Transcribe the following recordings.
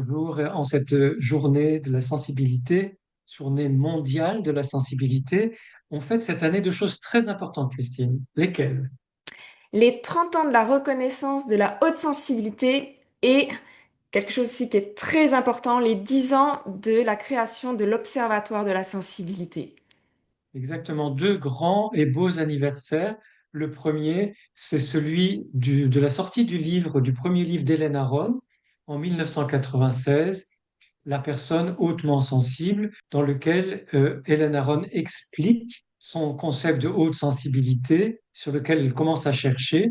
bonjour. En cette journée de la sensibilité, journée mondiale de la sensibilité, on fête cette année deux choses très importantes, Christine. Lesquelles? Les 30 ans de la reconnaissance de la haute sensibilité et quelque chose aussi qui est très important, les 10 ans de la création de l'Observatoire de la sensibilité. Exactement deux grands et beaux anniversaires. Le premier, c'est celui de la sortie du livre, du premier livre d'Hélène Aron en 1996, La personne hautement sensible, dans lequel Hélène Aron explique son concept de haute sensibilité, sur lequel elle commence à chercher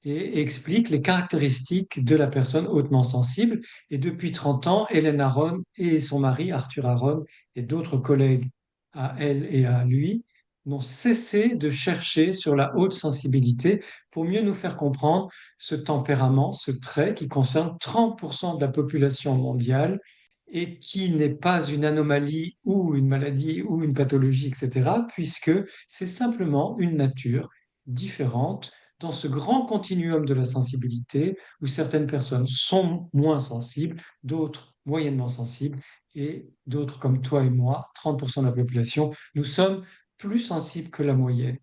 et explique les caractéristiques de la personne hautement sensible. Et depuis 30 ans, Hélène Aron et son mari, Arthur Aron, et d'autres collègues à elle et à lui, n'ont cessé de chercher sur la haute sensibilité pour mieux nous faire comprendre ce tempérament, ce trait qui concerne 30% de la population mondiale et qui n'est pas une anomalie ou une maladie ou une pathologie, etc., puisque c'est simplement une nature différente dans ce grand continuum de la sensibilité où certaines personnes sont moins sensibles, d'autres moyennement sensibles et d'autres comme toi et moi, 30% de la population, nous sommes plus sensibles que la moyenne.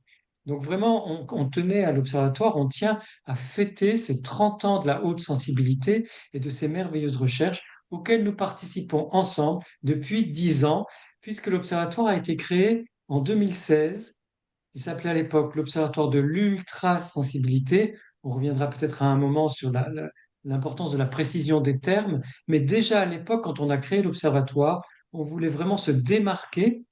Donc vraiment, on tenait à l'Observatoire, on tient à fêter ces 30 ans de la haute sensibilité et de ces merveilleuses recherches auxquelles nous participons ensemble depuis 10 ans, puisque l'Observatoire a été créé en 2016. Il s'appelait à l'époque l'Observatoire de l'ultrasensibilité. On reviendra peut-être à un moment sur l'importance de la précision des termes, mais déjà à l'époque, quand on a créé l'Observatoire, on voulait vraiment se démarquer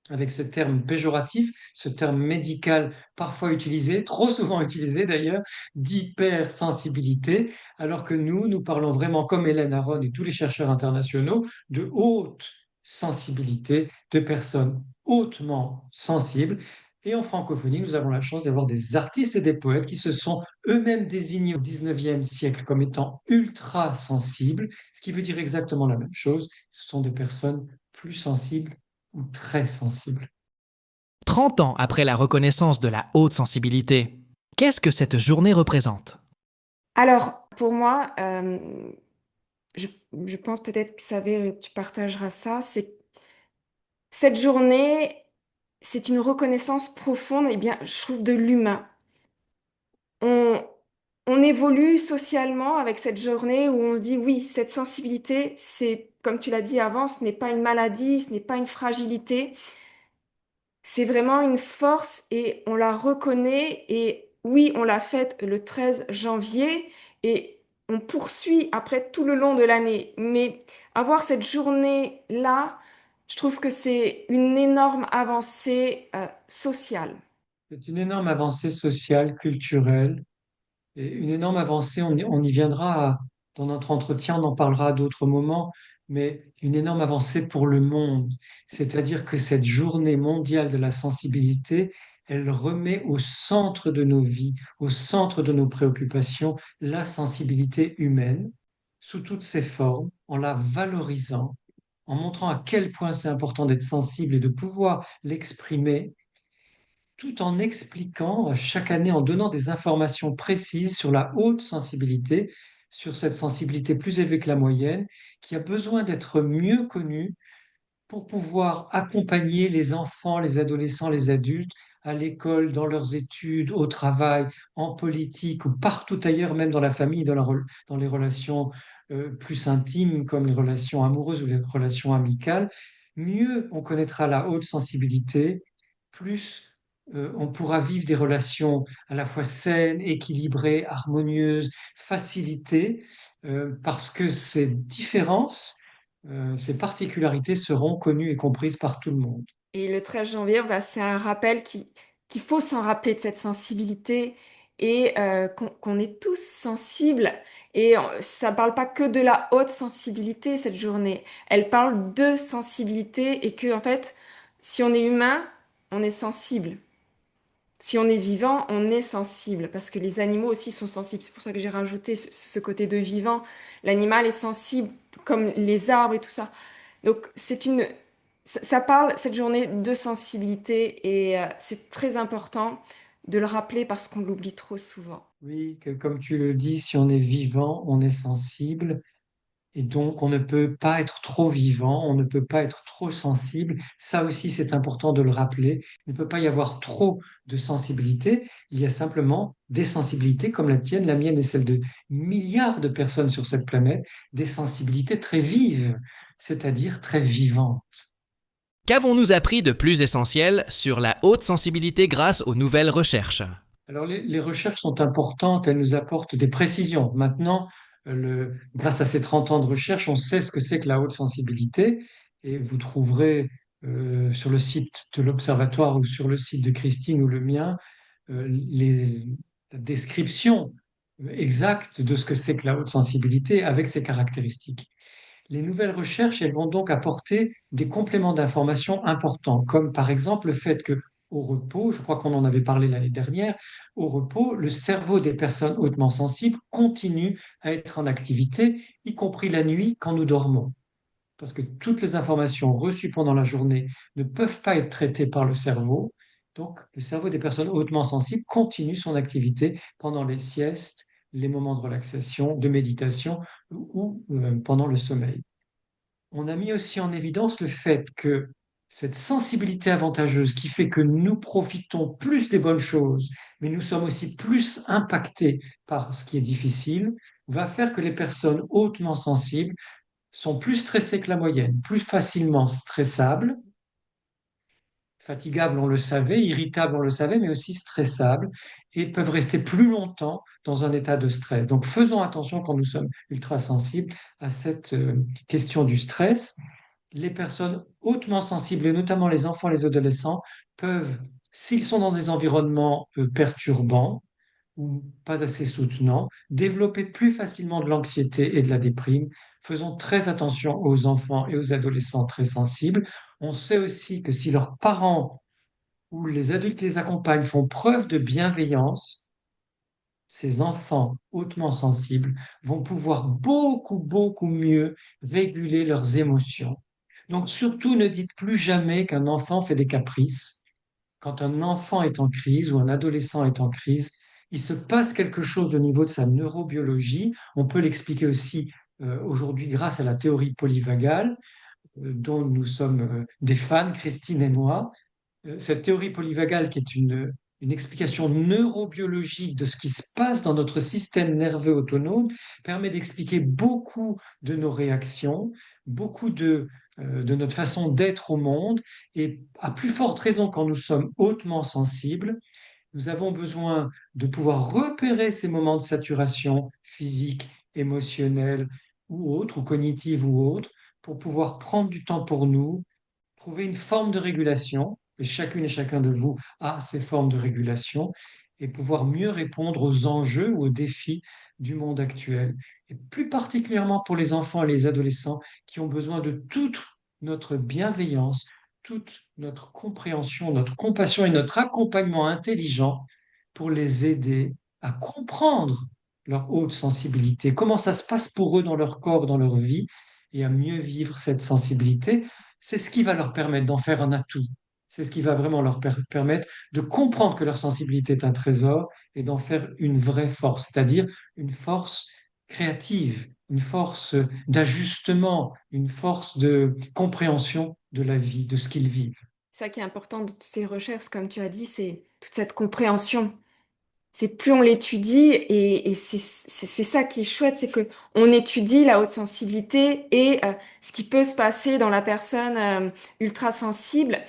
avec ce terme péjoratif, ce terme médical parfois utilisé, trop souvent utilisé d'ailleurs, d'hypersensibilité, alors que nous parlons vraiment, comme Hélène Aron et tous les chercheurs internationaux, de haute sensibilité, de personnes hautement sensibles. Et en francophonie, nous avons la chance d'avoir des artistes et des poètes qui se sont eux-mêmes désignés au 19e siècle comme étant ultra sensibles, ce qui veut dire exactement la même chose. Ce sont des personnes plus sensibles ou très sensible. 30 ans après la reconnaissance de la haute sensibilité, qu'est-ce que cette journée représente? Alors, pour moi, je, je pense peut-être que tu partageras ça, c'est cette journée, c'est une reconnaissance profonde, et bien, je trouve, de l'humain. On, on évolue socialement avec cette journée où on se dit oui, cette sensibilité, c'est, comme tu l'as dit avant, ce n'est pas une maladie, ce n'est pas une fragilité, c'est vraiment une force et on la reconnaît. Et oui, on l'a faite le 13 janvier et on poursuit après tout le long de l'année. Mais avoir cette journée-là, je trouve que c'est une énorme avancée sociale. C'est une énorme avancée sociale, culturelle, et une énorme avancée, on y viendra dans notre entretien, on en parlera à d'autres moments, mais une énorme avancée pour le monde. C'est-à-dire que cette journée mondiale de la sensibilité, elle remet au centre de nos vies, au centre de nos préoccupations, la sensibilité humaine, sous toutes ses formes, en la valorisant, en montrant à quel point c'est important d'être sensible et de pouvoir l'exprimer tout en expliquant chaque année, en donnant des informations précises sur la haute sensibilité, sur cette sensibilité plus élevée que la moyenne, qui a besoin d'être mieux connue pour pouvoir accompagner les enfants, les adolescents, les adultes à l'école, dans leurs études, au travail, en politique ou partout ailleurs, même dans la famille, dans les relations plus intimes comme les relations amoureuses ou les relations amicales. Mieux on connaîtra la haute sensibilité, plus on pourra vivre des relations à la fois saines, équilibrées, harmonieuses, facilitées, parce que ces différences, ces particularités seront connues et comprises par tout le monde. Et le 13 janvier, bah, c'est un rappel qu'il faut s'en rappeler de cette sensibilité et qu'on est tous sensibles. Et ça ne parle pas que de la haute sensibilité, cette journée. Elle parle de sensibilité et que, en fait, si on est humain, on est sensible. Si on est vivant, on est sensible. Parce que les animaux aussi sont sensibles. C'est pour ça que j'ai rajouté ce côté de vivant. L'animal est sensible, comme les arbres et tout ça. Donc, ça parle, cette journée, de sensibilité et c'est très important de le rappeler parce qu'on l'oublie trop souvent. Oui, que comme tu le dis, si on est vivant, on est sensible. Et donc, on ne peut pas être trop vivant, on ne peut pas être trop sensible. Ça aussi, c'est important de le rappeler. Il ne peut pas y avoir trop de sensibilité. Il y a simplement des sensibilités comme la tienne, la mienne et celle de milliards de personnes sur cette planète, des sensibilités très vives, c'est-à-dire très vivantes. Qu'avons-nous appris de plus essentiel sur la haute sensibilité grâce aux nouvelles recherches? Alors, les recherches sont importantes, elles nous apportent des précisions. Maintenant, grâce à ces 30 ans de recherche, on sait ce que c'est que la haute sensibilité et vous trouverez sur le site de l'Observatoire ou sur le site de Christine ou le mien la description exacte de ce que c'est que la haute sensibilité avec ses caractéristiques. Les nouvelles recherches, elles vont donc apporter des compléments d'information importants, comme par exemple le fait que au repos, je crois qu'on en avait parlé l'année dernière, au repos, le cerveau des personnes hautement sensibles continue à être en activité, y compris la nuit quand nous dormons. Parce que toutes les informations reçues pendant la journée ne peuvent pas être traitées par le cerveau. Donc, le cerveau des personnes hautement sensibles continue son activité pendant les siestes, les moments de relaxation, de méditation ou pendant le sommeil. On a mis aussi en évidence le fait que cette sensibilité avantageuse qui fait que nous profitons plus des bonnes choses, mais nous sommes aussi plus impactés par ce qui est difficile, va faire que les personnes hautement sensibles sont plus stressées que la moyenne, plus facilement stressables, fatigables, on le savait, irritables, on le savait, mais aussi stressables, et peuvent rester plus longtemps dans un état de stress. Donc faisons attention quand nous sommes ultra sensibles à cette question du stress. Les personnes hautement sensibles, et notamment les enfants et les adolescents, peuvent, s'ils sont dans des environnements perturbants ou pas assez soutenants, développer plus facilement de l'anxiété et de la déprime. Faisons très attention aux enfants et aux adolescents très sensibles. On sait aussi que si leurs parents ou les adultes qui les accompagnent font preuve de bienveillance, ces enfants hautement sensibles vont pouvoir beaucoup, beaucoup mieux réguler leurs émotions. Donc surtout, ne dites plus jamais qu'un enfant fait des caprices. Quand un enfant est en crise ou un adolescent est en crise, il se passe quelque chose au niveau de sa neurobiologie. On peut l'expliquer aussi aujourd'hui grâce à la théorie polyvagale, dont nous sommes des fans, Christine et moi. Cette théorie polyvagale, qui est une explication neurobiologique de ce qui se passe dans notre système nerveux autonome, permet d'expliquer beaucoup de nos réactions, beaucoup de notre façon d'être au monde, et à plus forte raison quand nous sommes hautement sensibles, nous avons besoin de pouvoir repérer ces moments de saturation physique, émotionnelle ou autre, ou cognitive ou autre, pour pouvoir prendre du temps pour nous, trouver une forme de régulation, et chacune et chacun de vous a ces formes de régulation, et pouvoir mieux répondre aux enjeux ou aux défis du monde actuel. Et plus particulièrement pour les enfants et les adolescents qui ont besoin de toute notre bienveillance, toute notre compréhension, notre compassion et notre accompagnement intelligent pour les aider à comprendre leur haute sensibilité, comment ça se passe pour eux dans leur corps, dans leur vie, et à mieux vivre cette sensibilité. C'est ce qui va leur permettre d'en faire un atout. C'est ce qui va vraiment leur permettre de comprendre que leur sensibilité est un trésor et d'en faire une vraie force, c'est-à-dire une force créative, une force d'ajustement, une force de compréhension de la vie, de ce qu'ils vivent. Ça qui est important de toutes ces recherches, comme tu as dit, c'est toute cette compréhension. C'est plus on l'étudie et c'est ça qui est chouette, c'est que on étudie la haute sensibilité et ce qui peut se passer dans la personne ultra sensible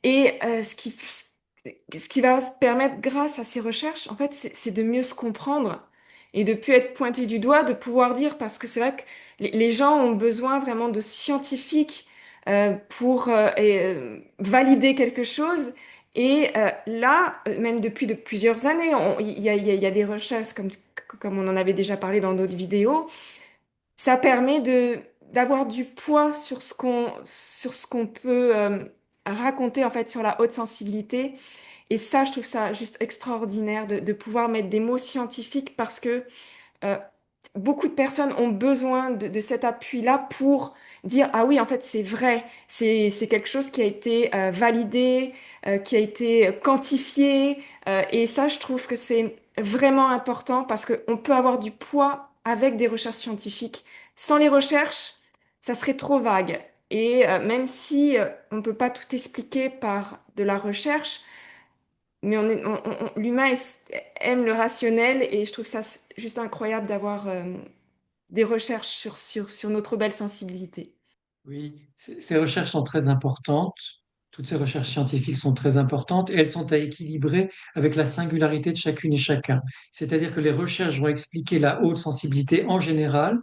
et ce qui va se permettre grâce à ces recherches, en fait, c'est de mieux se comprendre et de plus être pointé du doigt, de pouvoir dire, parce que c'est vrai que les gens ont besoin vraiment de scientifiques pour valider quelque chose. Et là, même depuis de plusieurs années, il y a des recherches, comme on en avait déjà parlé dans d'autres vidéos, ça permet d'avoir du poids sur ce qu'on peut raconter en fait sur la haute sensibilité. Et ça, je trouve ça juste extraordinaire de pouvoir mettre des mots scientifiques parce que euh, beaucoup de personnes ont besoin de cet appui-là pour dire, ah oui, en fait, c'est vrai, c'est quelque chose qui a été validé, qui a été quantifié. Et ça, je trouve que c'est vraiment important parce qu'on peut avoir du poids avec des recherches scientifiques. Sans les recherches, ça serait trop vague. Et même si on ne peut pas tout expliquer par de la recherche, mais l'humain aime le rationnel et je trouve ça juste incroyable d'avoir des recherches sur notre belle sensibilité. Oui, ces recherches sont très importantes. Toutes ces recherches scientifiques sont très importantes et elles sont à équilibrer avec la singularité de chacune et chacun. C'est-à-dire que les recherches vont expliquer la haute sensibilité en général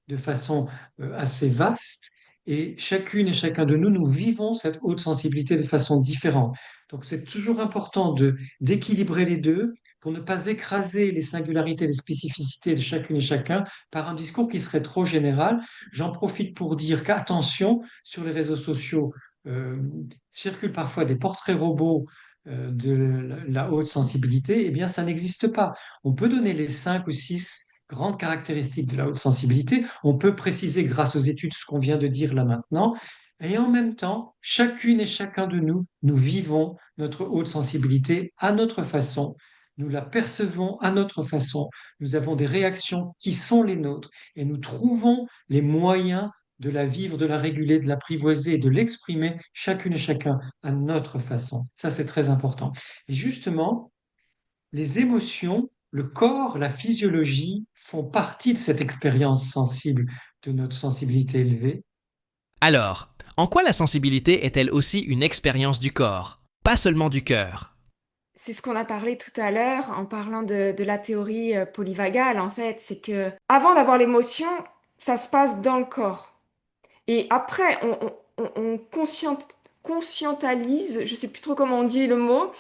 de façon assez vaste et chacune et chacun de nous, nous vivons cette haute sensibilité de façon différente. Donc c'est toujours important d'équilibrer les deux pour ne pas écraser les singularités, les spécificités de chacune et chacun par un discours qui serait trop général. J'en profite pour dire qu'attention, sur les réseaux sociaux, euh, circulent parfois des portraits robots de la haute sensibilité. Eh bien, ça n'existe pas. On peut donner les 5 ou 6 grandes caractéristiques de la haute sensibilité. On peut préciser grâce aux études ce qu'on vient de dire là maintenant. Et en même temps, chacune et chacun de nous, nous vivons notre haute sensibilité à notre façon. Nous la percevons à notre façon. Nous avons des réactions qui sont les nôtres et nous trouvons les moyens de la vivre, de la réguler, de l'apprivoiser, de l'exprimer, chacune et chacun à notre façon. Ça, c'est très important. Et justement, les émotions, le corps, la physiologie font partie de cette expérience sensible, de notre sensibilité élevée. Alors, en quoi la sensibilité est-elle aussi une expérience du corps, pas seulement du cœur? C'est ce qu'on a parlé tout à l'heure en parlant de la théorie polyvagale, en fait. C'est que avant d'avoir l'émotion, ça se passe dans le corps. Et après, on conscientalise, je sais plus trop comment on dit le mot,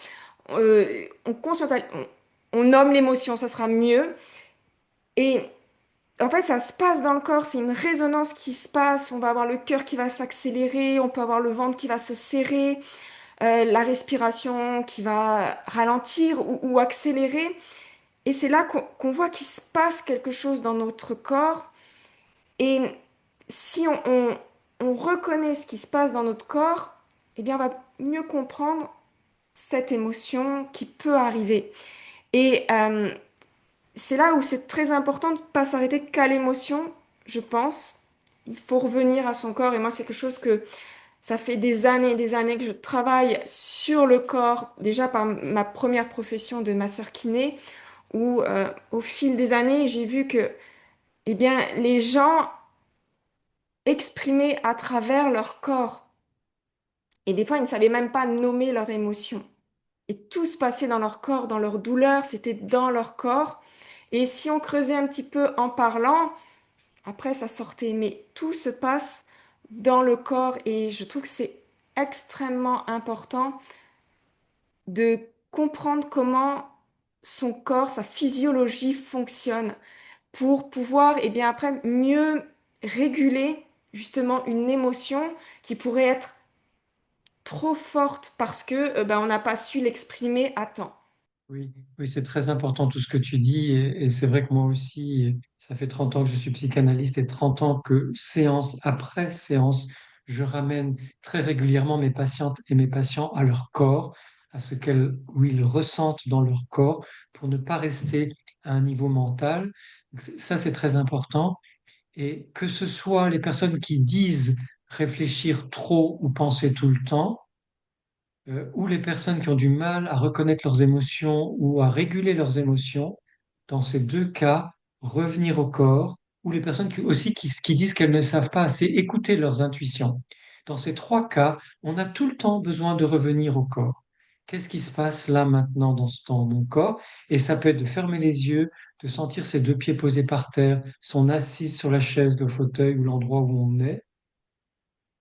on nomme l'émotion, ça sera mieux. Et en fait, ça se passe dans le corps, c'est une résonance qui se passe. On va avoir le cœur qui va s'accélérer, on peut avoir le ventre qui va se serrer, la respiration qui va ralentir ou accélérer. Et c'est là qu'on voit qu'il se passe quelque chose dans notre corps. Et si on reconnaît ce qui se passe dans notre corps, eh bien, on va mieux comprendre cette émotion qui peut arriver. Et c'est là où c'est très important de ne pas s'arrêter qu'à l'émotion, je pense. Il faut revenir à son corps. Et moi, c'est quelque chose que ça fait des années et des années que je travaille sur le corps, déjà par ma première profession de masseur kiné, où au fil des années, j'ai vu que eh bien, les gens exprimaient à travers leur corps. Et des fois, ils ne savaient même pas nommer leurs émotions. Et tout se passait dans leur corps, dans leur douleur, c'était dans leur corps. Et si on creusait un petit peu en parlant, après ça sortait. Mais tout se passe dans le corps et je trouve que c'est extrêmement important de comprendre comment son corps, sa physiologie fonctionne pour pouvoir, et bien après, mieux réguler justement une émotion qui pourrait être trop forte parce que ben, on n'a pas su l'exprimer à temps. Oui, oui, c'est très important tout ce que tu dis et c'est vrai que moi aussi, ça fait 30 ans que je suis psychanalyste et 30 ans que séance après séance, je ramène très régulièrement mes patientes et mes patients à leur corps, à ce où ils ressentent dans leur corps pour ne pas rester à un niveau mental. Donc, ça, c'est très important. Et que ce soit les personnes qui disent réfléchir trop ou penser tout le temps, ou les personnes qui ont du mal à reconnaître leurs émotions ou à réguler leurs émotions, dans ces 2 cas, revenir au corps, ou les personnes qui disent qu'elles ne savent pas assez écouter leurs intuitions. Dans ces 3 cas, on a tout le temps besoin de revenir au corps. Qu'est-ce qui se passe là maintenant dans mon corps? Et ça peut être de fermer les yeux, de sentir ses 2 pieds posés par terre, son assise sur la chaise, le fauteuil ou l'endroit où on est.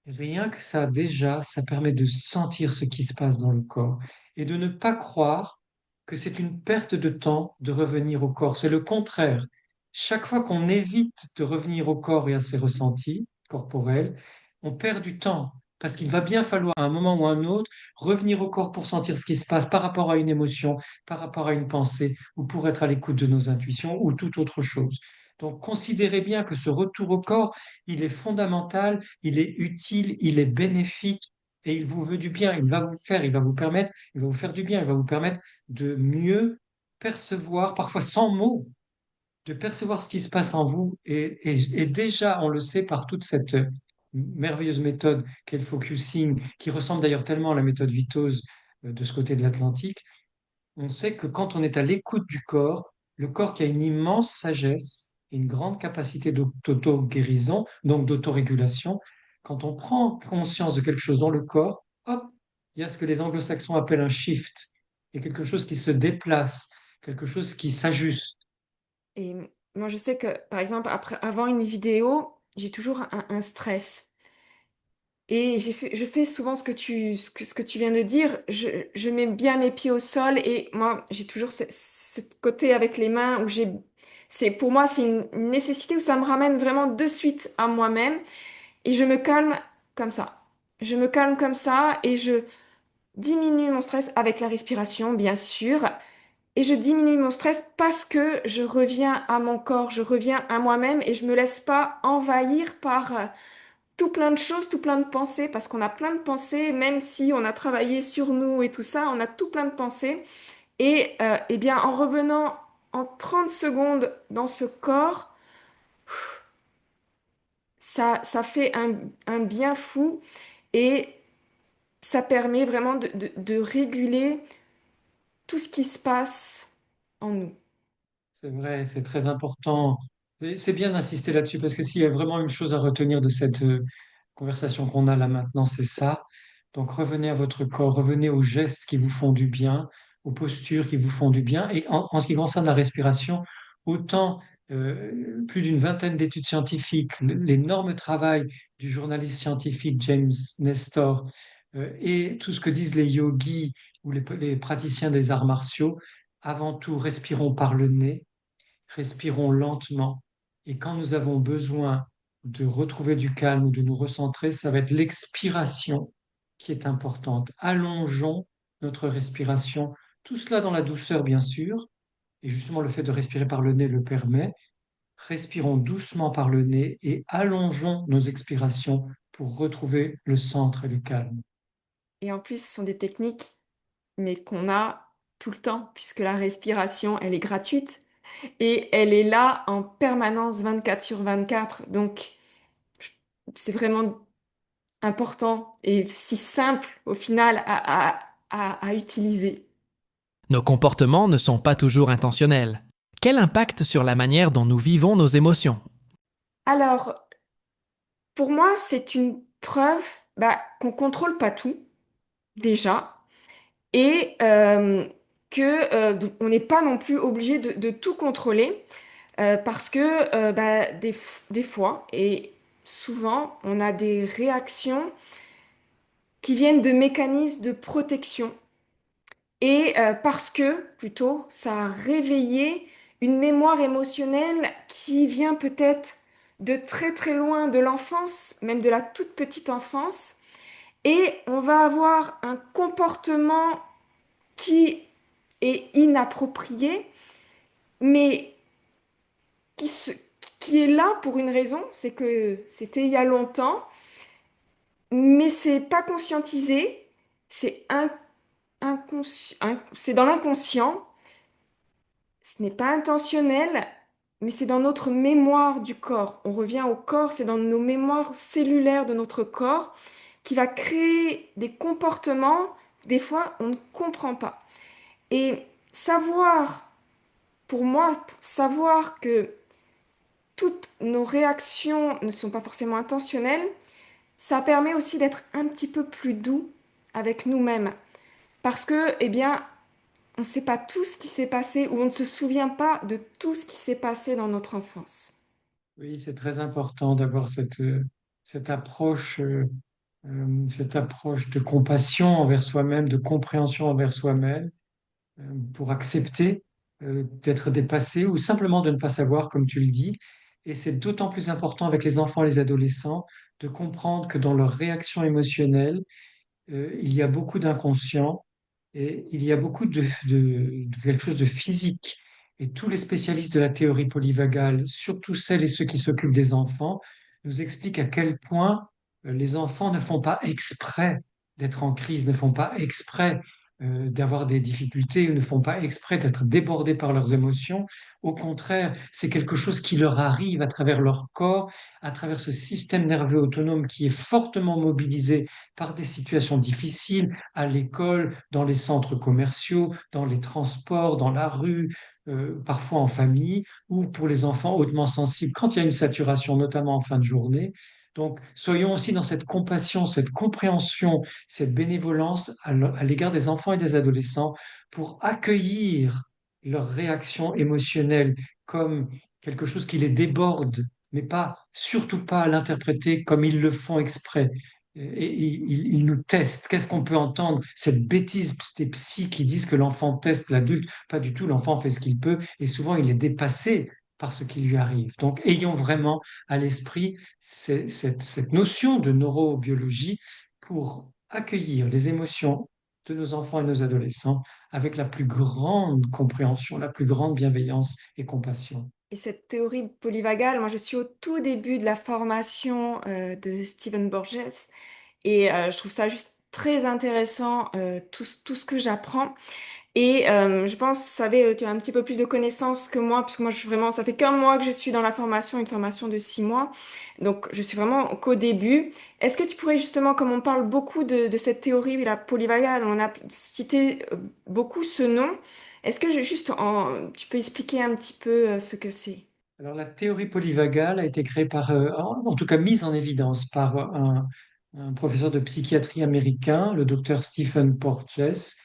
Rien que ça, déjà, ça permet de sentir ce qui se passe dans le corps et de ne pas croire que c'est une perte de temps de revenir au corps. C'est le contraire. Chaque fois qu'on évite de revenir au corps et à ses ressentis corporels, on perd du temps parce qu'il va bien falloir à un moment ou à un autre revenir au corps pour sentir ce qui se passe par rapport à une émotion, par rapport à une pensée ou pour être à l'écoute de nos intuitions ou toute autre chose. Donc, considérez bien que ce retour au corps, il est fondamental, il est utile, il est bénéfique et il vous veut du bien. Il va vous permettre, il va vous faire du bien, il va vous permettre de mieux percevoir, parfois sans mots, de percevoir ce qui se passe en vous. Et déjà, on le sait par toute cette merveilleuse méthode qu'est le focusing, qui ressemble d'ailleurs tellement à la méthode Vitos de ce côté de l'Atlantique. On sait que quand on est à l'écoute du corps, le corps qui a une immense sagesse et une grande capacité d'auto-guérison, donc d'autorégulation, quand on prend conscience de quelque chose dans le corps, hop, il y a ce que les anglo-saxons appellent un shift, il y a quelque chose qui se déplace, quelque chose qui s'ajuste. Et moi, je sais que, par exemple, avant une vidéo, j'ai toujours un stress. Et je fais souvent ce que tu viens de dire. Je mets bien mes pieds au sol et moi, j'ai toujours ce côté avec les mains où pour moi, c'est une nécessité où ça me ramène vraiment de suite à moi-même et je me calme comme ça. Je me calme comme ça et je diminue mon stress avec la respiration, bien sûr. Et je diminue mon stress parce que je reviens à mon corps, je reviens à moi-même et je me laisse pas envahir par tout plein de choses, tout plein de pensées, parce qu'on a plein de pensées, même si on a travaillé sur nous et tout ça, on a tout plein de pensées. Et eh bien, en revenant en 30 secondes dans ce corps, ça fait un bien fou et ça permet vraiment de réguler tout ce qui se passe en nous. C'est vrai, c'est très important. Et c'est bien d'insister là-dessus parce que s'il y a vraiment une chose à retenir de cette conversation qu'on a là maintenant, c'est ça. Donc revenez à votre corps, revenez aux gestes qui vous font du bien, aux postures qui vous font du bien. Et en ce qui concerne la respiration, autant plus d'une vingtaine d'études scientifiques, l'énorme travail du journaliste scientifique James Nestor et tout ce que disent les yogis ou les praticiens des arts martiaux, avant tout, respirons par le nez, respirons lentement. Et quand nous avons besoin de retrouver du calme ou de nous recentrer, ça va être l'expiration qui est importante. Allongeons notre respiration, tout cela dans la douceur, bien sûr. Et justement, le fait de respirer par le nez le permet. Respirons doucement par le nez et allongeons nos expirations pour retrouver le centre et le calme. Et en plus, ce sont des techniques, mais qu'on a tout le temps, puisque la respiration, elle est gratuite et elle est là en permanence 24 sur 24. Donc, c'est vraiment important et si simple au final à utiliser. Nos comportements ne sont pas toujours intentionnels. Quel impact sur la manière dont nous vivons nos émotions? Alors, pour moi, c'est une preuve qu'on contrôle pas tout, déjà, et on n'est pas non plus obligé de tout contrôler, parce que des fois, et souvent, on a des réactions qui viennent de mécanismes de protection. Et parce que, plutôt, ça a réveillé une mémoire émotionnelle qui vient peut-être de très très loin de l'enfance, même de la toute petite enfance, et on va avoir un comportement qui est inapproprié, mais qui, se- qui est là pour une raison, c'est que c'était il y a longtemps, mais c'est pas conscientisé, c'est c'est dans l'inconscient. Ce n'est pas intentionnel, mais c'est dans notre mémoire du corps. On revient au corps, c'est dans nos mémoires cellulaires de notre corps qui va créer des comportements, des fois, on ne comprend pas. Et savoir, pour moi, savoir que toutes nos réactions ne sont pas forcément intentionnelles, ça permet aussi d'être un petit peu plus doux avec nous-mêmes. Parce que, eh bien, on ne sait pas tout ce qui s'est passé ou on ne se souvient pas de tout ce qui s'est passé dans notre enfance. Oui, c'est très important d'avoir cette approche de compassion envers soi-même, de compréhension envers soi-même, pour accepter d'être dépassé ou simplement de ne pas savoir, comme tu le dis. Et c'est d'autant plus important avec les enfants et les adolescents de comprendre que dans leur réaction émotionnelle, il y a beaucoup d'inconscient et il y a beaucoup de quelque chose de physique. Et tous les spécialistes de la théorie polyvagale, surtout celles et ceux qui s'occupent des enfants, nous expliquent à quel point les enfants ne font pas exprès d'être en crise, ne font pas exprès d'avoir des difficultés ou ne font pas exprès d'être débordés par leurs émotions. Au contraire, c'est quelque chose qui leur arrive à travers leur corps, à travers ce système nerveux autonome qui est fortement mobilisé par des situations difficiles, à l'école, dans les centres commerciaux, dans les transports, dans la rue, parfois en famille, ou pour les enfants hautement sensibles quand il y a une saturation, notamment en fin de journée. Donc, soyons aussi dans cette compassion, cette compréhension, cette bénévolence à l'égard des enfants et des adolescents pour accueillir leurs réactions émotionnelles comme quelque chose qui les déborde, mais pas, surtout pas à l'interpréter comme ils le font exprès. Et ils nous testent. Qu'est-ce qu'on peut entendre? Cette bêtise des psys qui disent que l'enfant teste l'adulte. Pas du tout, l'enfant fait ce qu'il peut et souvent il est dépassé par ce qui lui arrive. Donc, ayons vraiment à l'esprit cette notion de neurobiologie pour accueillir les émotions de nos enfants et nos adolescents avec la plus grande compréhension, la plus grande bienveillance et compassion. Et cette théorie polyvagale, moi je suis au tout début de la formation de Stephen Borges et je trouve ça juste très intéressant, tout ce que j'apprends. Et je pense, vous savez, tu as un petit peu plus de connaissances que moi, puisque moi, je suis vraiment, ça fait qu'un mois que je suis dans la formation, une formation de 6 mois. Donc, je suis vraiment qu'au début. Est-ce que tu pourrais justement, comme on parle beaucoup de cette théorie, la polyvagale, on a cité beaucoup ce nom. Est-ce que tu peux expliquer un petit peu ce que c'est? Alors, la théorie polyvagale a été créée par, en tout cas mise en évidence par un professeur de psychiatrie américain, le docteur Stephen Porges,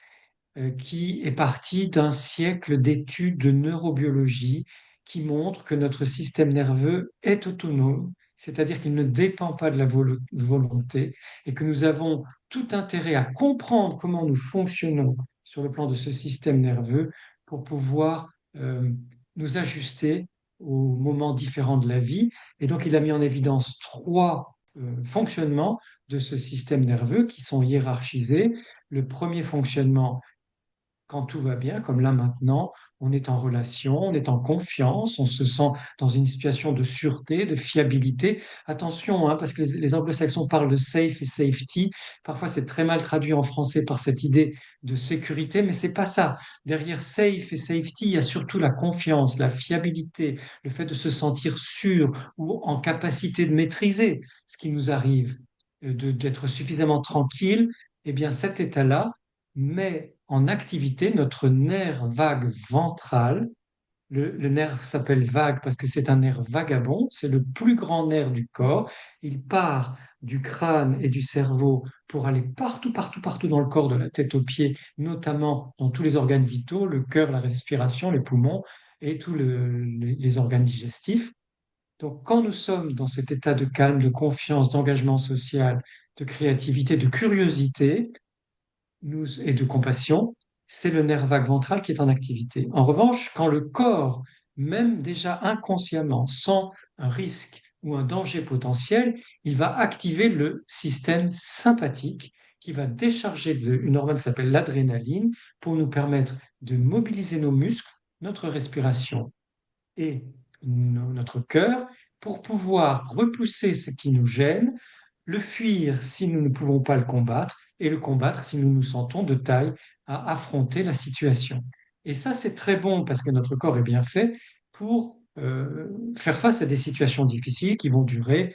qui est parti d'un siècle d'études de neurobiologie qui montrent que notre système nerveux est autonome, c'est-à-dire qu'il ne dépend pas de la volonté et que nous avons tout intérêt à comprendre comment nous fonctionnons sur le plan de ce système nerveux pour pouvoir nous ajuster aux moments différents de la vie. Et donc, il a mis en évidence trois fonctionnements de ce système nerveux qui sont hiérarchisés. Le premier fonctionnement, quand tout va bien, comme là maintenant, on est en relation, on est en confiance, on se sent dans une situation de sûreté, de fiabilité. Attention, hein, parce que les anglo-saxons parlent de safe et safety. Parfois, c'est très mal traduit en français par cette idée de sécurité, mais c'est pas ça. Derrière safe et safety, il y a surtout la confiance, la fiabilité, le fait de se sentir sûr ou en capacité de maîtriser ce qui nous arrive, d'être suffisamment tranquille. Eh bien, cet état-là met en activité notre nerf vague ventral. Le nerf s'appelle vague parce que c'est un nerf vagabond, c'est le plus grand nerf du corps. Il part du crâne et du cerveau pour aller partout, partout, partout dans le corps, de la tête aux pieds, notamment dans tous les organes vitaux, le cœur, la respiration, les poumons et tous les organes digestifs. Donc, quand nous sommes dans cet état de calme, de confiance, d'engagement social, de créativité, de curiosité, et de compassion, c'est le nerf vague ventral qui est en activité. En revanche, quand le corps, même déjà inconsciemment, sent un risque ou un danger potentiel, il va activer le système sympathique qui va décharger une hormone qui s'appelle l'adrénaline pour nous permettre de mobiliser nos muscles, notre respiration et notre cœur pour pouvoir repousser ce qui nous gêne, le fuir si nous ne pouvons pas le combattre et le combattre si nous nous sentons de taille à affronter la situation. Et ça, c'est très bon parce que notre corps est bien fait pour faire face à des situations difficiles qui vont durer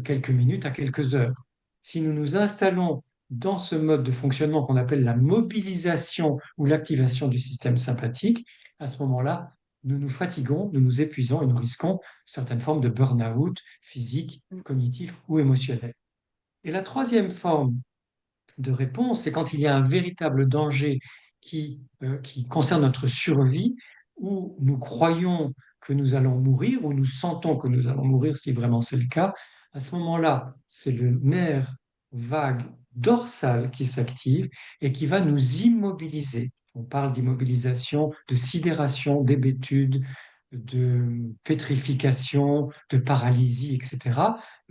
quelques minutes à quelques heures. Si nous nous installons dans ce mode de fonctionnement qu'on appelle la mobilisation ou l'activation du système sympathique, à ce moment-là, nous nous fatiguons, nous nous épuisons et nous risquons certaines formes de burn-out physique, cognitif ou émotionnel. Et la troisième forme de réponse, c'est quand il y a un véritable danger qui concerne notre survie, où nous croyons que nous allons mourir, ou nous sentons que nous allons mourir, si vraiment c'est le cas. À ce moment-là, c'est le nerf vague dorsal qui s'active et qui va nous immobiliser. On parle d'immobilisation, de sidération, d'hébétude, de pétrification, de paralysie, etc.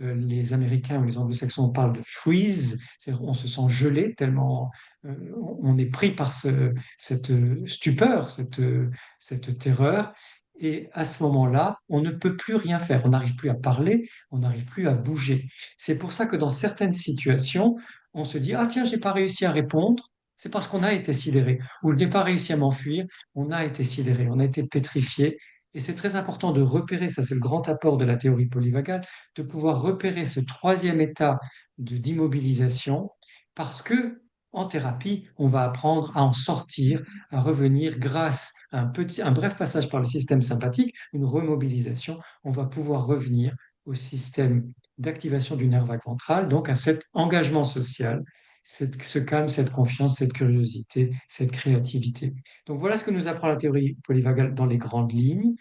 Les Américains ou les Anglo-Saxons parlent de freeze, c'est-à-dire on se sent gelé tellement on est pris par cette stupeur, cette terreur. Et à ce moment-là, on ne peut plus rien faire. On n'arrive plus à parler, on n'arrive plus à bouger. C'est pour ça que dans certaines situations, on se dit, ah tiens, j'ai pas réussi à répondre. c'est parce qu'on a été sidéré, ou je n'ai pas réussi à m'enfuir, on a été sidéré, on a été pétrifié. Et c'est très important de repérer, ça c'est le grand apport de la théorie polyvagale, de pouvoir repérer ce troisième état d'immobilisation, parce que en thérapie, on va apprendre à en sortir, à revenir grâce à un bref passage par le système sympathique, une remobilisation, on va pouvoir revenir au système d'activation du nerf vague ventral, donc à cet engagement social, ce calme, cette confiance, cette curiosité, cette créativité. Donc voilà ce que nous apprend la théorie polyvagale dans les grandes lignes.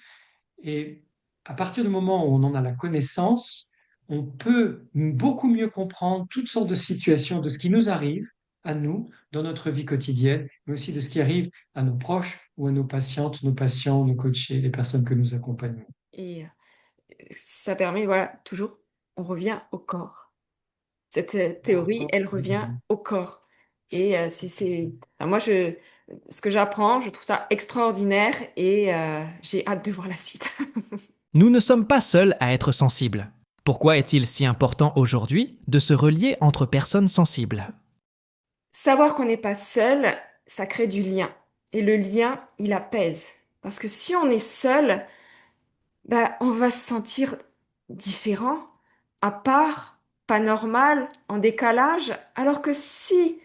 Et à partir du moment où on en a la connaissance, on peut beaucoup mieux comprendre toutes sortes de situations, de ce qui nous arrive à nous dans notre vie quotidienne, mais aussi de ce qui arrive à nos proches ou à nos patientes, nos patients, nos coachés, les personnes que nous accompagnons. Et ça permet, voilà, toujours, on revient au corps. Cette, théorie, elle revient au corps et enfin moi ce que j'apprends, je trouve ça extraordinaire et j'ai hâte de voir la suite. Nous ne sommes pas seuls à être sensibles. Pourquoi est-il si important aujourd'hui de se relier entre personnes sensibles? Savoir qu'on n'est pas seul, ça crée du lien et le lien, il apaise. Parce que si on est seul, bah, on va se sentir différent, à part, pas normal, en décalage, alors que si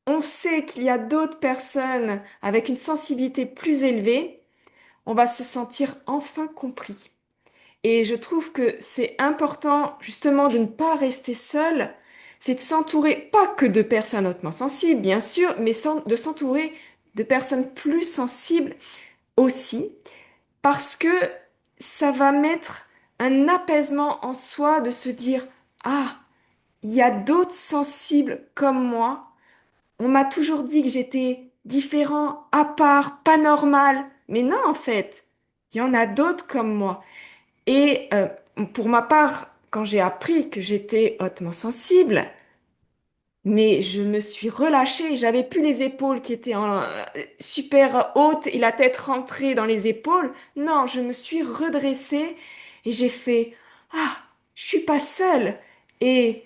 on sait qu'il y a d'autres personnes avec une sensibilité plus élevée, on va se sentir enfin compris. Et je trouve que c'est important justement de ne pas rester seul, c'est de s'entourer pas que de personnes hautement sensibles, bien sûr, mais de s'entourer de personnes plus sensibles aussi, parce que ça va mettre un apaisement en soi de se dire, ah, il y a d'autres sensibles comme moi. On m'a toujours dit que j'étais différent, à part, pas normal. Mais non, en fait, il y en a d'autres comme moi. Et pour ma part, quand j'ai appris que j'étais hautement sensible, mais je me suis relâchée, j'avais plus les épaules qui étaient super hautes et la tête rentrée dans les épaules. Non, je me suis redressée et j'ai fait, ah, je suis pas seule. Et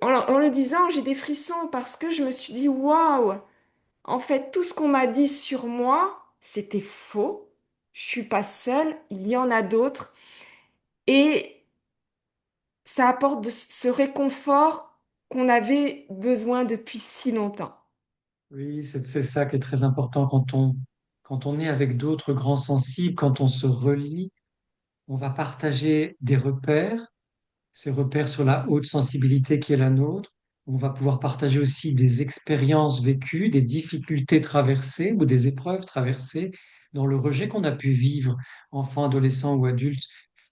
en le disant, j'ai des frissons parce que je me suis dit, waouh, en fait, tout ce qu'on m'a dit sur moi, c'était faux. Je suis pas seule, il y en a d'autres. Et ça apporte ce réconfort qu'on avait besoin depuis si longtemps. Oui, c'est ça qui est très important quand on est avec d'autres grands sensibles, quand on se relie, on va partager des repères, ces repères sur la haute sensibilité qui est la nôtre. On va pouvoir partager aussi des expériences vécues, des difficultés traversées ou des épreuves traversées dans le rejet qu'on a pu vivre, enfant, adolescent ou adulte,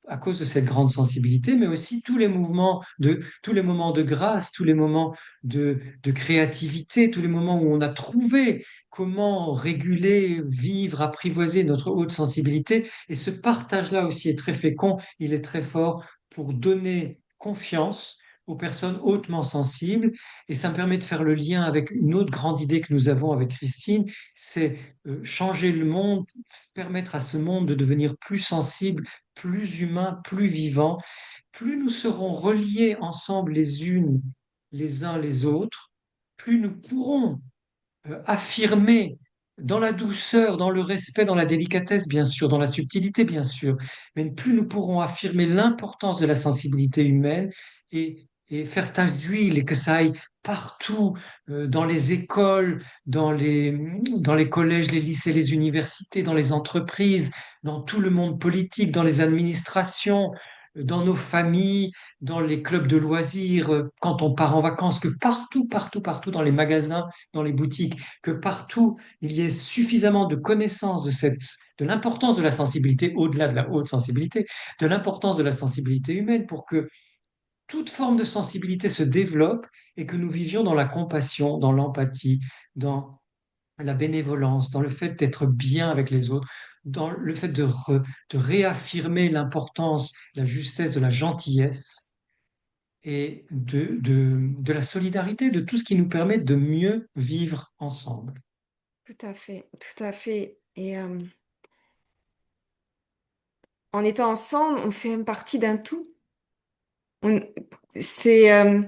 à cause de cette grande sensibilité, mais aussi tous les moments de grâce, tous les moments de créativité, tous les moments où on a trouvé comment réguler, vivre, apprivoiser notre haute sensibilité. Et ce partage-là aussi est très fécond, il est très fort pour donner confiance aux personnes hautement sensibles. Et ça me permet de faire le lien avec une autre grande idée que nous avons avec Christine, c'est changer le monde, permettre à ce monde de devenir plus sensible, plus humain, plus vivant. Plus nous serons reliés ensemble les unes, les uns les autres, plus nous pourrons affirmer dans la douceur, dans le respect, dans la délicatesse, bien sûr, dans la subtilité, bien sûr, mais plus nous pourrons affirmer l'importance de la sensibilité humaine et faire tache d'huile et que ça aille partout, dans les écoles, dans les collèges, les lycées, les universités, dans les entreprises, dans tout le monde politique, dans les administrations, dans nos familles, dans les clubs de loisirs, quand on part en vacances, que partout, partout, partout, dans les magasins, dans les boutiques, que partout il y ait suffisamment de connaissance de l'importance de la sensibilité, au-delà de la haute sensibilité, de l'importance de la sensibilité humaine pour que toute forme de sensibilité se développe et que nous vivions dans la compassion, dans l'empathie, dans la bénévolence, dans le fait d'être bien avec les autres, dans le fait de réaffirmer l'importance, la justesse de la gentillesse et de la solidarité, de tout ce qui nous permet de mieux vivre ensemble. Tout à fait, tout à fait. Et en étant ensemble, on fait partie d'un tout. On-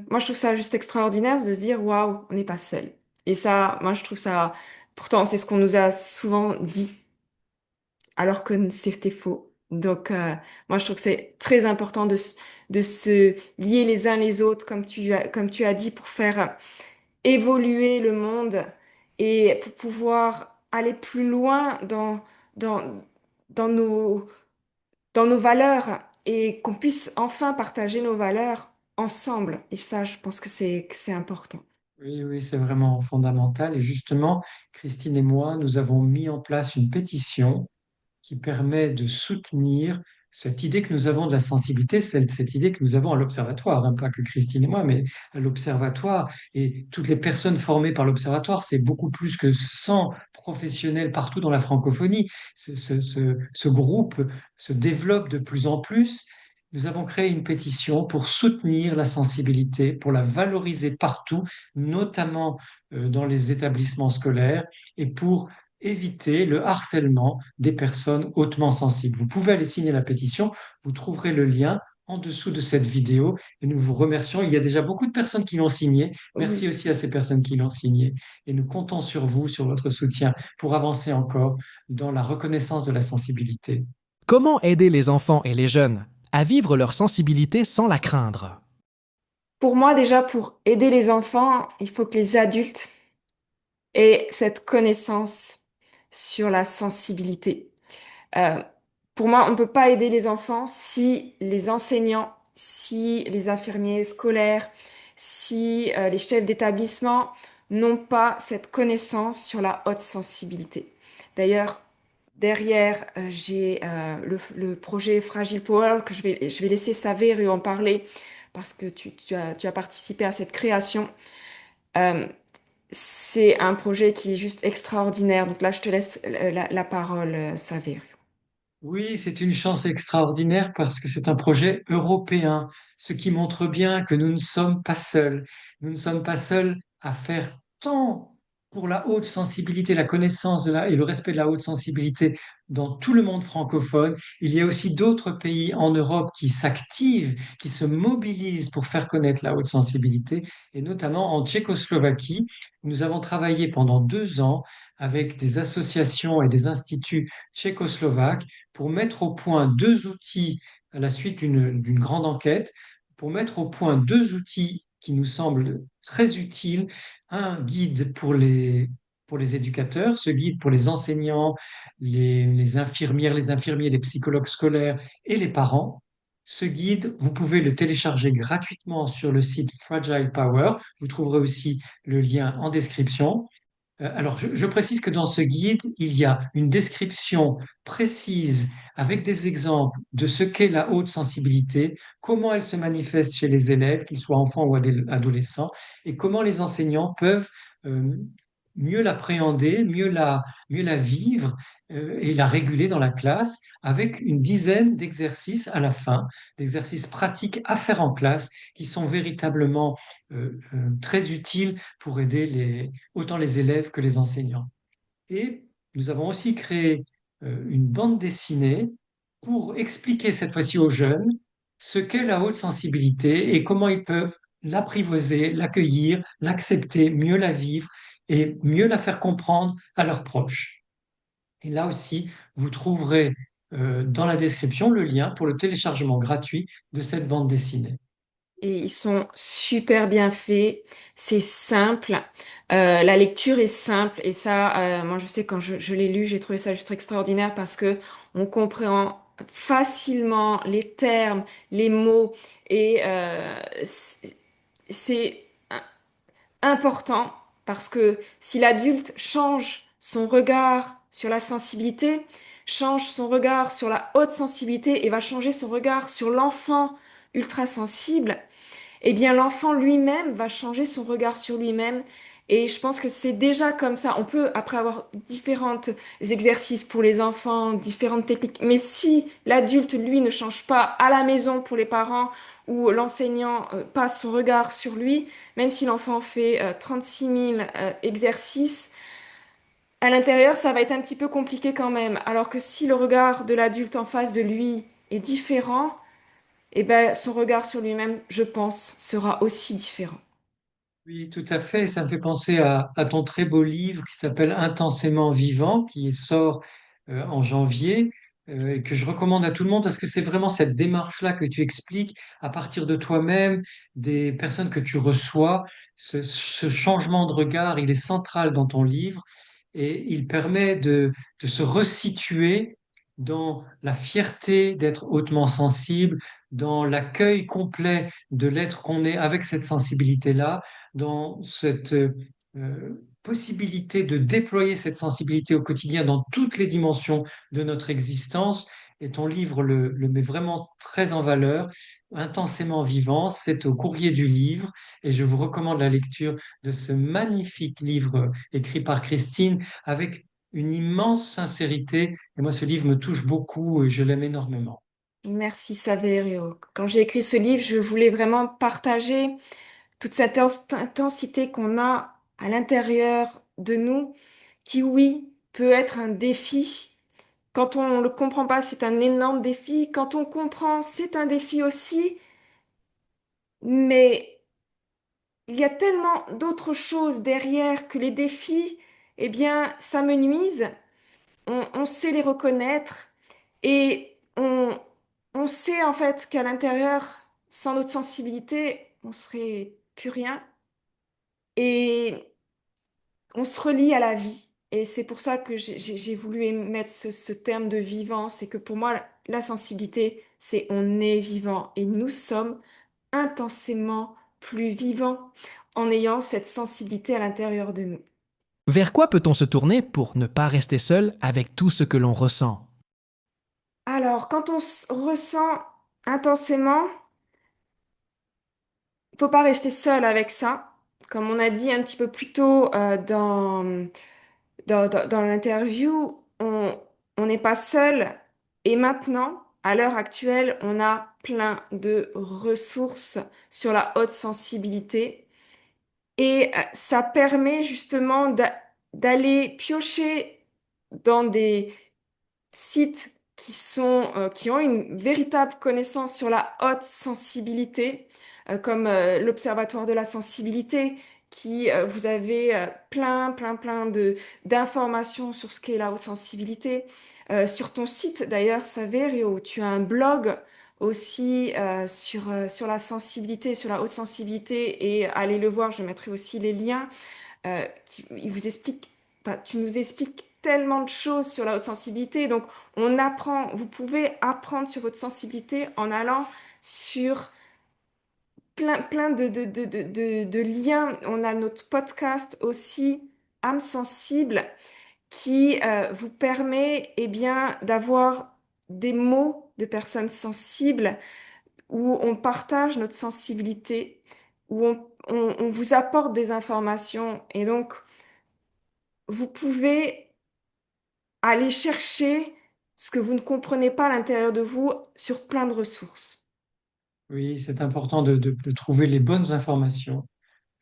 moi, je trouve ça juste extraordinaire de se dire, waouh, on n'est pas seul. Et ça, moi, je trouve ça, pourtant, c'est ce qu'on nous a souvent dit, alors que c'était faux. Donc, moi, je trouve que c'est très important de se lier les uns les autres, comme tu as dit, pour faire évoluer le monde et pour pouvoir aller plus loin dans, dans dans nos valeurs et qu'on puisse enfin partager nos valeurs ensemble. Et ça, je pense que c'est important. Oui, oui, c'est vraiment fondamental. Et justement, Christine et moi, nous avons mis en place une pétition qui permet de soutenir cette idée que nous avons de la sensibilité, cette idée que nous avons à l'Observatoire, hein, pas que Christine et moi, mais à l'Observatoire. Et toutes les personnes formées par l'Observatoire, c'est beaucoup plus que 100 professionnels partout dans la francophonie. Ce groupe se développe de plus en plus. Nous avons créé une pétition pour soutenir la sensibilité, pour la valoriser partout, notamment dans les établissements scolaires, et pour éviter le harcèlement des personnes hautement sensibles. Vous pouvez aller signer la pétition, vous trouverez le lien en dessous de cette vidéo et nous vous remercions. Il y a déjà beaucoup de personnes qui l'ont signé. Merci Oui. aussi à ces personnes qui l'ont signé et nous comptons sur vous, sur votre soutien pour avancer encore dans la reconnaissance de la sensibilité. Comment aider les enfants et les jeunes à vivre leur sensibilité sans la craindre? Pour moi, déjà, pour aider les enfants, il faut que les adultes aient cette connaissance sur la sensibilité. Euh, pour moi, on ne peut pas aider les enfants si les enseignants, si les infirmiers scolaires, si les chefs d'établissement n'ont pas cette connaissance sur la haute sensibilité. D'ailleurs, derrière, j'ai le projet Fragile Power que je vais laisser Saver en parler parce que tu as participé à cette création. Euh, c'est un projet qui est juste extraordinaire. Donc là, je te laisse la parole, Saver. Oui, c'est une chance extraordinaire parce que c'est un projet européen, ce qui montre bien que nous ne sommes pas seuls. Nous ne sommes pas seuls à faire tant pour la haute sensibilité, la connaissance et le respect de la haute sensibilité dans tout le monde francophone. Il y a aussi d'autres pays en Europe qui s'activent, qui se mobilisent pour faire connaître la haute sensibilité, et notamment en Tchécoslovaquie. Nous avons travaillé pendant 2 ans avec des associations et des instituts tchécoslovaques pour mettre au point 2 outils à la suite d'une grande enquête, pour mettre au point 2 outils qui nous semblent très utiles. Un guide pour les éducateurs, ce guide pour les enseignants, les infirmières, les infirmiers, les psychologues scolaires et les parents. Ce guide, vous pouvez le télécharger gratuitement sur le site Fragile Power. Vous trouverez aussi le lien en description. Alors, je précise que dans ce guide, il y a une description précise avec des exemples de ce qu'est la haute sensibilité, comment elle se manifeste chez les élèves, qu'ils soient enfants ou adolescents, et comment les enseignants peuvent euh, mieux l'appréhender, mieux la vivre et la réguler dans la classe avec une dizaine d'exercices à la fin, d'exercices pratiques à faire en classe qui sont véritablement très utiles pour aider autant les élèves que les enseignants. Et nous avons aussi créé une bande dessinée pour expliquer cette fois-ci aux jeunes ce qu'est la haute sensibilité et comment ils peuvent l'apprivoiser, l'accueillir, l'accepter, mieux la vivre et mieux la faire comprendre à leurs proches. Et là aussi, vous trouverez dans la description le lien pour le téléchargement gratuit de cette bande dessinée. Et ils sont super bien faits. C'est simple. La lecture est simple. Et ça, moi, je sais quand je l'ai lu, j'ai trouvé ça juste extraordinaire parce que on comprend facilement les termes, les mots. Et c'est important parce que si l'adulte change son regard sur la sensibilité, change son regard sur la haute sensibilité et va changer son regard sur l'enfant ultra sensible, eh bien l'enfant lui-même va changer son regard sur lui-même. Et je pense que c'est déjà comme ça. On peut, après avoir différents exercices pour les enfants, différentes techniques, mais si l'adulte, lui, ne change pas à la maison pour les parents ou l'enseignant passe son regard sur lui, même si l'enfant fait 36 000 exercices, à l'intérieur, ça va être un petit peu compliqué quand même. Alors que si le regard de l'adulte en face de lui est différent, eh ben, son regard sur lui-même, je pense, sera aussi différent. Oui, tout à fait. Ça me fait penser à ton très beau livre qui s'appelle Intensément vivant, qui sort en janvier et que je recommande à tout le monde parce que c'est vraiment cette démarche-là que tu expliques à partir de toi-même, des personnes que tu reçois. Ce changement de regard, il est central dans ton livre et il permet de se resituer dans la fierté d'être hautement sensible, dans l'accueil complet de l'être qu'on est avec cette sensibilité-là, dans cette possibilité de déployer cette sensibilité au quotidien dans toutes les dimensions de notre existence. Et ton livre le met vraiment très en valeur, intensément vivant. C'est au courrier du livre et je vous recommande la lecture de ce magnifique livre écrit par Christine avec une immense sincérité. Et moi, ce livre me touche beaucoup et je l'aime énormément. Merci Saverio. Quand j'ai écrit ce livre, je voulais vraiment partager toute cette intensité qu'on a à l'intérieur de nous, qui oui, peut être un défi. Quand on ne le comprend pas, c'est un énorme défi. Quand on comprend, c'est un défi aussi. Mais il y a tellement d'autres choses derrière que les défis, eh bien, ça me nuise. On sait les reconnaître et on sait en fait qu'à l'intérieur, sans notre sensibilité, on serait plus rien. Et on se relie à la vie. Et c'est pour ça que j'ai voulu mettre ce terme de vivant. C'est que pour moi, la sensibilité, c'est on est vivant. Et nous sommes intensément plus vivants en ayant cette sensibilité à l'intérieur de nous. Vers quoi peut-on se tourner pour ne pas rester seul avec tout ce que l'on ressent? Alors, quand on se ressent intensément, il faut pas rester seul avec ça. Comme on a dit un petit peu plus tôt dans l'interview, on n'est pas seul. Et maintenant, à l'heure actuelle, on a plein de ressources sur la haute sensibilité. Et ça permet justement d'aller piocher dans des sites qui ont une véritable connaissance sur la haute sensibilité, comme l'Observatoire de la sensibilité, vous avez plein d'informations sur ce qu'est la haute sensibilité. Sur ton site, d'ailleurs, Saverio, tu as un blog aussi sur la sensibilité, sur la haute sensibilité, et allez le voir, je mettrai aussi les liens. Il vous explique, enfin, tu nous expliques tellement de choses sur la haute sensibilité. Donc, on apprend, vous pouvez apprendre sur votre sensibilité en allant sur plein de liens. On a notre podcast aussi, âme sensible, qui vous permet eh bien, d'avoir des mots de personnes sensibles où on partage notre sensibilité, où on vous apporte des informations. Et donc, vous pouvez aller chercher ce que vous ne comprenez pas à l'intérieur de vous sur plein de ressources. Oui, c'est important de trouver les bonnes informations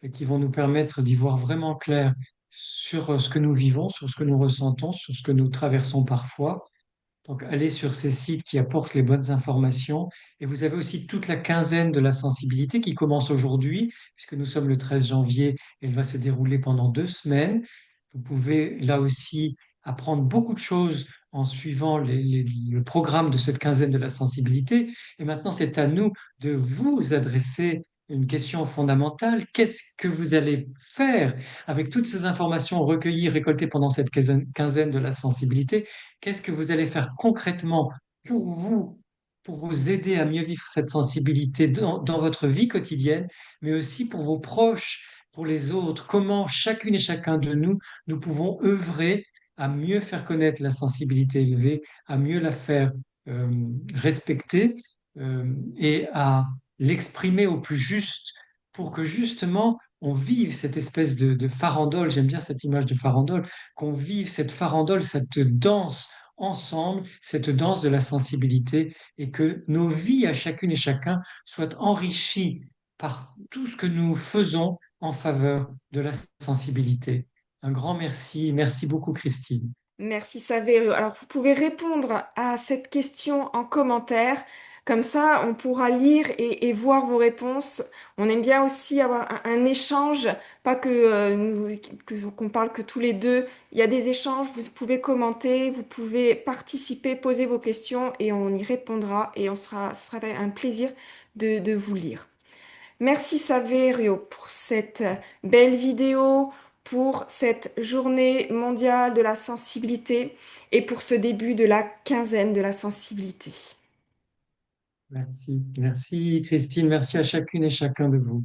et qui vont nous permettre d'y voir vraiment clair sur ce que nous vivons, sur ce que nous ressentons, sur ce que nous traversons parfois. Donc, allez sur ces sites qui apportent les bonnes informations. Et vous avez aussi toute la quinzaine de la sensibilité qui commence aujourd'hui, puisque nous sommes le 13 janvier, elle va se dérouler pendant 2 semaines. Vous pouvez là aussi apprendre beaucoup de choses en suivant le programme de cette quinzaine de la sensibilité. Et maintenant, c'est à nous de vous adresser une question fondamentale. Qu'est-ce que vous allez faire avec toutes ces informations recueillies, récoltées pendant cette quinzaine de la sensibilité? Qu'est-ce que vous allez faire concrètement pour vous, pour vous aider à mieux vivre cette sensibilité dans votre vie quotidienne, mais aussi pour vos proches, pour les autres? Comment chacune et chacun de nous, nous pouvons œuvrer à mieux faire connaître la sensibilité élevée, à mieux la faire euh, respecter et à l'exprimer au plus juste pour que justement on vive cette espèce de farandole, j'aime bien cette image de farandole, qu'on vive cette farandole, cette danse ensemble, cette danse de la sensibilité, et que nos vies à chacune et chacun soient enrichies par tout ce que nous faisons en faveur de la sensibilité. Un grand merci. Merci beaucoup, Christine. Merci Saverio. Alors, vous pouvez répondre à cette question en commentaire. Comme ça, on pourra lire et voir vos réponses. On aime bien aussi avoir un échange, pas que qu'on parle que tous les deux. Il y a des échanges, vous pouvez commenter, vous pouvez participer, poser vos questions et on y répondra et ce sera un plaisir de vous lire. Merci Saverio pour cette belle vidéo, pour cette journée mondiale de la sensibilité et pour ce début de la quinzaine de la sensibilité. Merci. Merci Christine. Merci à chacune et chacun de vous.